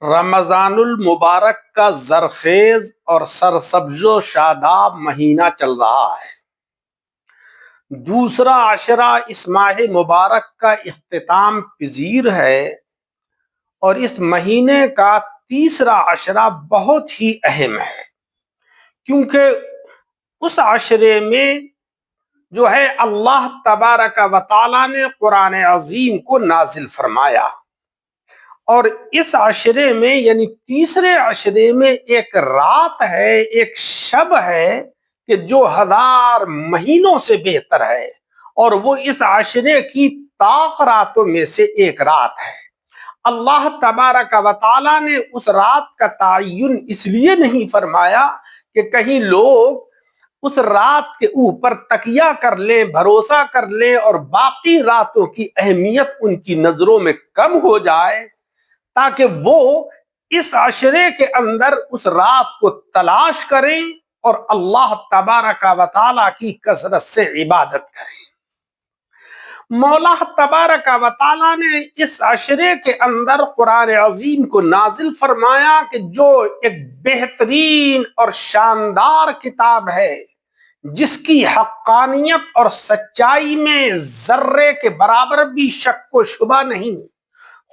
رمضان المبارک کا زرخیز اور سرسبز و شاداب مہینہ چل رہا ہے۔ دوسرا عشرہ اس ماہ مبارک کا اختتام پذیر ہے اور اس مہینے کا تیسرا عشرہ بہت ہی اہم ہے، کیونکہ اس عشرے میں جو ہے اللہ تبارک و تعالیٰ نے قرآن عظیم کو نازل فرمایا، اور اس عشرے میں یعنی تیسرے عشرے میں ایک رات ہے، ایک شب ہے کہ جو 1000 مہینوں سے بہتر ہے، اور وہ اس عشرے کی طاق راتوں میں سے ایک رات ہے۔ اللہ تبارک و تعالیٰ نے اس رات کا تعین اس لیے نہیں فرمایا کہ کہیں لوگ اس رات کے اوپر تکیہ کر لیں، بھروسہ کر لیں، اور باقی راتوں کی اہمیت ان کی نظروں میں کم ہو جائے، تاکہ وہ اس عشرے کے اندر اس رات کو تلاش کریں اور اللہ تبارک و تعالیٰ کی کثرت سے عبادت کریں۔ مولا تبارک و تعالیٰ نے اس عشرے کے اندر قرآن عظیم کو نازل فرمایا کہ جو ایک بہترین اور شاندار کتاب ہے، جس کی حقانیت اور سچائی میں ذرے کے برابر بھی شک و شبہ نہیں۔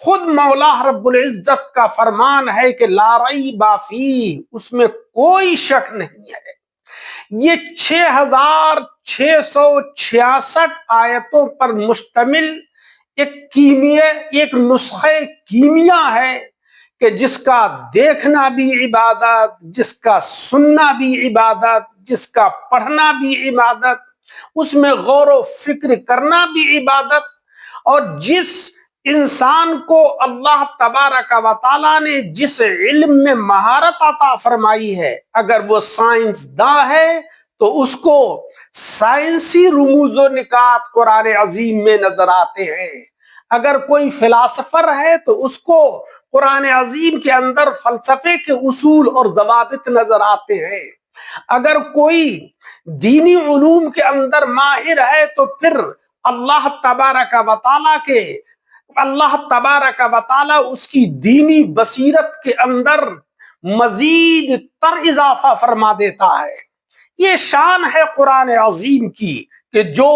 خود مولا رب العزت کا فرمان ہے کہ لا ریب فیہ، اس میں کوئی شک نہیں ہے۔ یہ 6666 آیتوں پر مشتمل ایک نسخہ کیمیا ہے کہ جس کا دیکھنا بھی عبادت، جس کا سننا بھی عبادت، جس کا پڑھنا بھی عبادت، اس میں غور و فکر کرنا بھی عبادت، اور جس انسان کو اللہ تبارک و تعالیٰ نے جس علم میں مہارت عطا فرمائی ہے، اگر وہ سائنسداں ہے تو اس کو سائنسی رموز و نکات قرآن عظیم میں نظر آتے ہیں، اگر کوئی فلاسفر ہے تو اس کو قرآن عظیم کے اندر فلسفے کے اصول اور ضوابط نظر آتے ہیں، اگر کوئی دینی علوم کے اندر ماہر ہے تو پھر اللہ تبارک و تعالیٰ اس کی دینی بصیرت کے اندر مزید تر اضافہ فرما دیتا ہے۔ یہ شان ہے قرآن عظیم کی کہ جو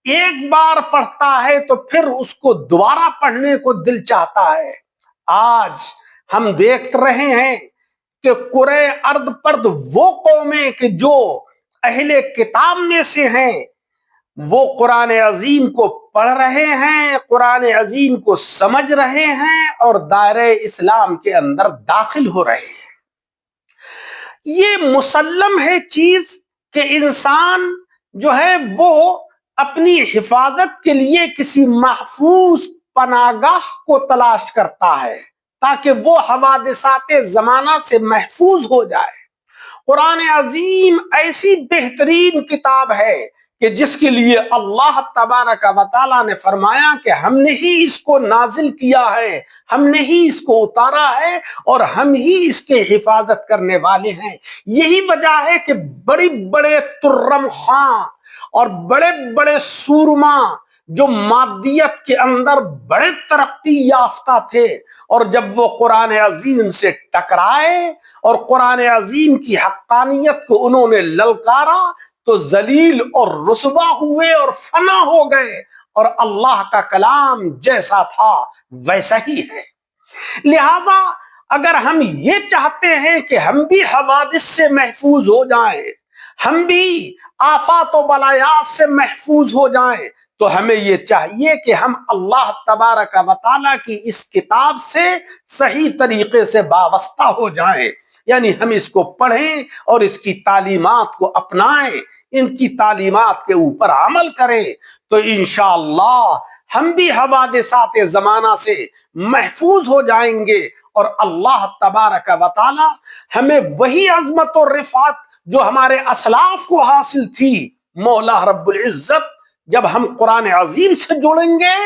ایک بار پڑھتا ہے تو پھر اس کو دوبارہ پڑھنے کو دل چاہتا ہے۔ آج ہم دیکھ رہے ہیں کہ کرۂ ارض پر وہ قومیں کہ جو اہل کتاب میں سے ہیں، وہ قرآن عظیم کو پڑھ رہے ہیں، قرآن عظیم کو سمجھ رہے ہیں، اور دائرہ اسلام کے اندر داخل ہو رہے ہیں۔ یہ مسلم ہے چیز کہ انسان جو ہے وہ اپنی حفاظت کے لیے کسی محفوظ پناہگاہ کو تلاش کرتا ہے تاکہ وہ حوادثات زمانہ سے محفوظ ہو جائے۔ قرآن عظیم ایسی بہترین کتاب ہے کہ جس کے لیے اللہ تبارک و تعالیٰ نے فرمایا کہ ہم نے ہی اس کو نازل کیا ہے، ہم نے ہی اس کو اتارا ہے، اور ہم ہی اس کے حفاظت کرنے والے ہیں۔ یہی وجہ ہے کہ بڑے بڑے ترم خاں اور بڑے بڑے سورما جو مادیت کے اندر بڑے ترقی یافتہ تھے، اور جب وہ قرآن عظیم سے ٹکرائے اور قرآن عظیم کی حقانیت کو انہوں نے للکارا تو ذلیل اور رسوا ہوئے اور فنا ہو گئے، اور اللہ کا کلام جیسا تھا ویسا ہی ہے۔ لہذا اگر ہم یہ چاہتے ہیں کہ ہم بھی حوادث سے محفوظ ہو جائیں، ہم بھی آفات و بلایات سے محفوظ ہو جائیں، تو ہمیں یہ چاہیے کہ ہم اللہ تبارک و تعالیٰ کی اس کتاب سے صحیح طریقے سے وابستہ ہو جائیں، یعنی ہم اس کو پڑھیں اور اس کی تعلیمات کو اپنائیں، ان کی تعلیمات کے اوپر عمل کریں، تو انشاءاللہ ہم بھی حوادثات زمانہ سے محفوظ ہو جائیں گے، اور اللہ تبارک و تعالی ہمیں وہی عظمت و رفعت جو ہمارے اسلاف کو حاصل تھی، مولا رب العزت جب ہم قرآن عظیم سے جڑیں گے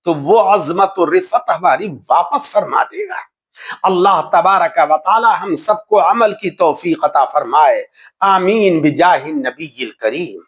تو وہ عظمت و رفعت ہماری واپس فرما دے گا۔ اللہ تبارک و تعالی ہم سب کو عمل کی توفیق عطا فرمائے، آمین بجاہ النبی الکریم۔